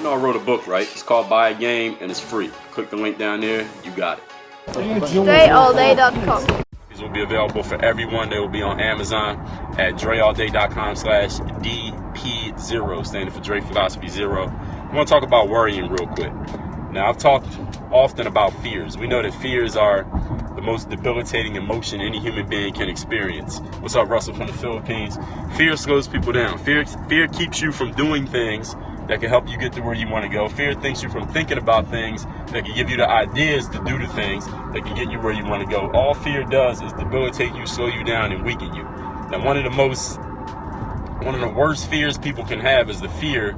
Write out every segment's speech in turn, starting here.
You know I wrote a book, right? It's called Buy a Game and it's free. Click the link down there, you got it. DreAllDay.com. These will be available for everyone. They will be on Amazon at DreAllDay.com/DP0, standing for Dre Philosophy 0. I want to talk about worrying real quick. Now, I've talked often about fears. We know that fears are the most debilitating emotion any human being can experience. What's up, Russell from the Philippines? Fear slows people down. Fear keeps you from doing things that can help you get to where you want to go. Fear keeps you from thinking about things that can give you the ideas to do the things that can get you where you want to go. All fear does is debilitate you, slow you down, and weaken you. Now, one of the worst fears people can have is the fear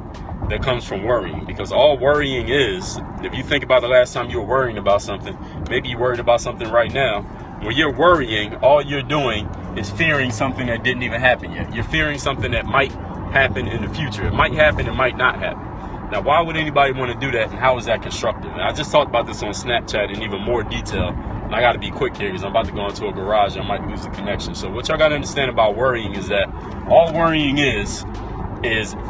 that comes from worrying, because all worrying is, if you think about the last time you were worrying about something, maybe you're worried about something right now. When you're worrying, all you're doing is fearing something that didn't even happen yet. You're fearing something that might happen in the future. It might happen, it might not happen. Now, why would anybody want to do that, and how is that constructive? And I just talked about this on Snapchat in even more detail, and I got to be quick here because I'm about to go into a garage and I might lose the connection. So what y'all got to understand about worrying is that all worrying is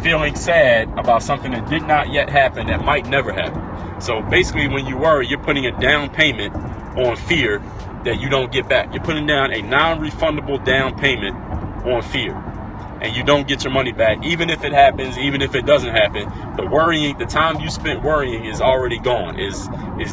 feeling sad about something that did not yet happen, that might never happen. So basically, when you worry, you're putting a down payment on fear that you don't get back. You're putting down a non-refundable down payment on fear, and you don't get your money back, even if it happens, even if it doesn't happen. The time you spent worrying is already gone. Is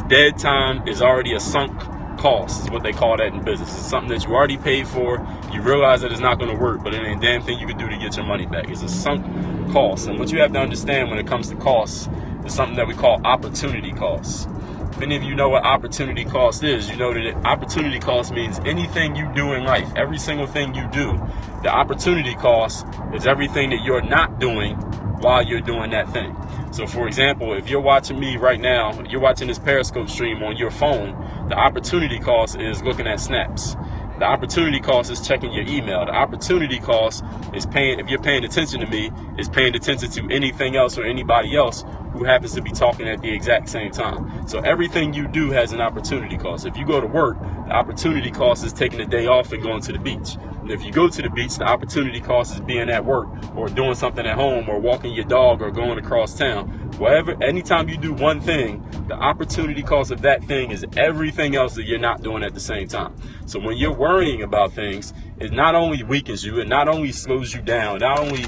dead time, is already a sunk cost, is what they call that in business. It's something that you already paid for. You realize that it's not going to work, but it ain't a damn thing you can do to get your money back. It's a sunk cost. And what you have to understand when it comes to costs is something that we call opportunity costs. If any of you know what opportunity cost is, you know that opportunity cost means anything you do in life, every single thing you do. The opportunity cost is everything that you're not doing while you're doing that thing. So for example, if you're watching me right now, you're watching this Periscope stream on your phone, the opportunity cost is looking at snaps. The opportunity cost is checking your email. The opportunity cost is if you're paying attention to me, is paying attention to anything else or anybody else who happens to be talking at the exact same time. So everything you do has an opportunity cost. If you go to work, the opportunity cost is taking a day off and going to the beach. And if you go to the beach, the opportunity cost is being at work or doing something at home or walking your dog or going across town. Whatever, anytime you do one thing, the opportunity cost of that thing is everything else that you're not doing at the same time. So when you're worrying about things, it not only weakens you, it not only slows you down, not only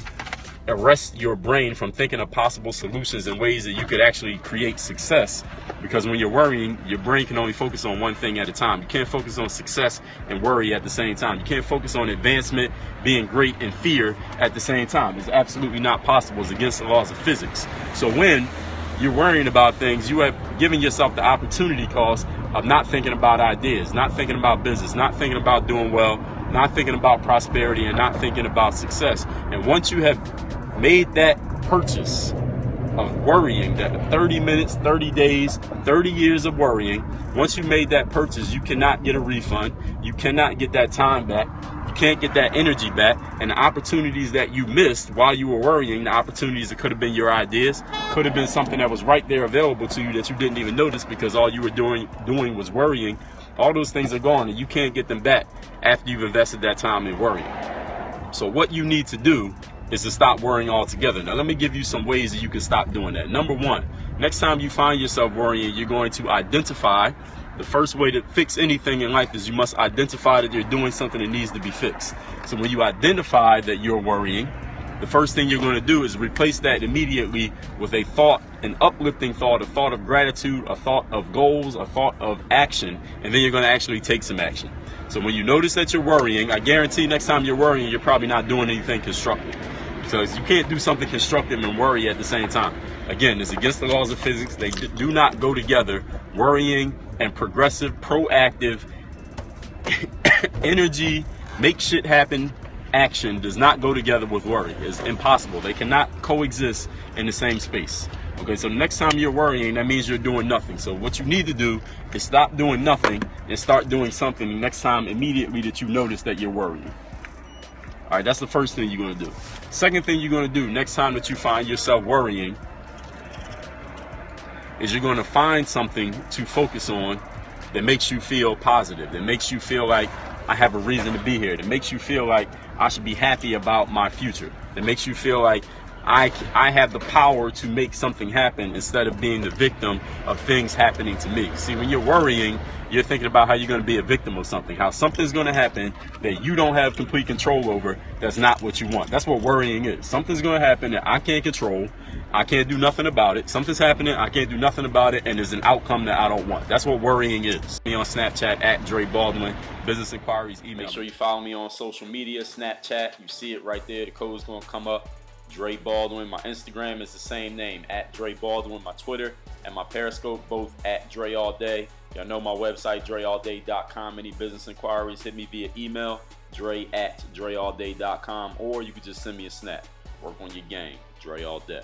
arrests your brain from thinking of possible solutions and ways that you could actually create success, because when you're worrying, your brain can only focus on one thing at a time. You can't focus on success and worry at the same time. You can't focus on advancement, being great, and fear at the same time. It's absolutely not possible. It's against the laws of physics. So when you're worrying about things, you have given yourself the opportunity cost of not thinking about ideas, not thinking about business, not thinking about doing well, not thinking about prosperity, and not thinking about success. And once you have made that purchase of worrying, that 30 minutes, 30 days, 30 years of worrying, once you made that purchase, you cannot get a refund. You cannot get that time back. You can't get that energy back. And the opportunities that you missed while you were worrying, the opportunities that could have been your ideas, could have been something that was right there available to you that you didn't even notice because all you were doing was worrying. All those things are gone and you can't get them back after you've invested that time in worrying. So what you need to do is to stop worrying altogether. Now, let me give you some ways that you can stop doing that. Number one, next time you find yourself worrying, you're going to identify. The first way to fix anything in life is you must identify that you're doing something that needs to be fixed. So when you identify that you're worrying, the first thing you're going to do is replace that immediately with a thought, an uplifting thought, a thought of gratitude, a thought of goals, a thought of action, and then you're going to actually take some action. So when you notice that you're worrying, I guarantee next time you're worrying, you're probably not doing anything constructive. Because you can't do something constructive and worry at the same time. Again, it's against the laws of physics. They do not go together. Worrying and progressive, proactive, energy, make shit happen action does not go together with worry. It's impossible. They cannot coexist in the same space. Okay, so next time you're worrying, that means you're doing nothing. So what you need to do is stop doing nothing and start doing something next time immediately that you notice that you're worrying. All right, that's the first thing you're going to do. Second thing you're going to do next time that you find yourself worrying is you're going to find something to focus on that makes you feel positive, that makes you feel like I have a reason to be here, that makes you feel like I should be happy about my future, that makes you feel like I have the power to make something happen instead of being the victim of things happening to me. See, when you're worrying, you're thinking about how you're going to be a victim of something, how something's going to happen that you don't have complete control over. That's not what you want. That's what worrying is. Something's going to happen that I can't control. I can't do nothing about it. Something's happening, I can't do nothing about it, and there's an outcome that I don't want. That's what worrying is. Me on Snapchat at Dre Baldwin. Business inquiries, email. Make sure you follow me on social media, Snapchat. You see it right there. The code's going to come up. Dre Baldwin. My Instagram is the same name, at Dre Baldwin. My Twitter and my Periscope, both at Dre All Day. Y'all know my website, dreallday.com. Any business inquiries, hit me via email, Dre at dreallday.com, or you can just send me a snap. Work on your game. Dre All Day.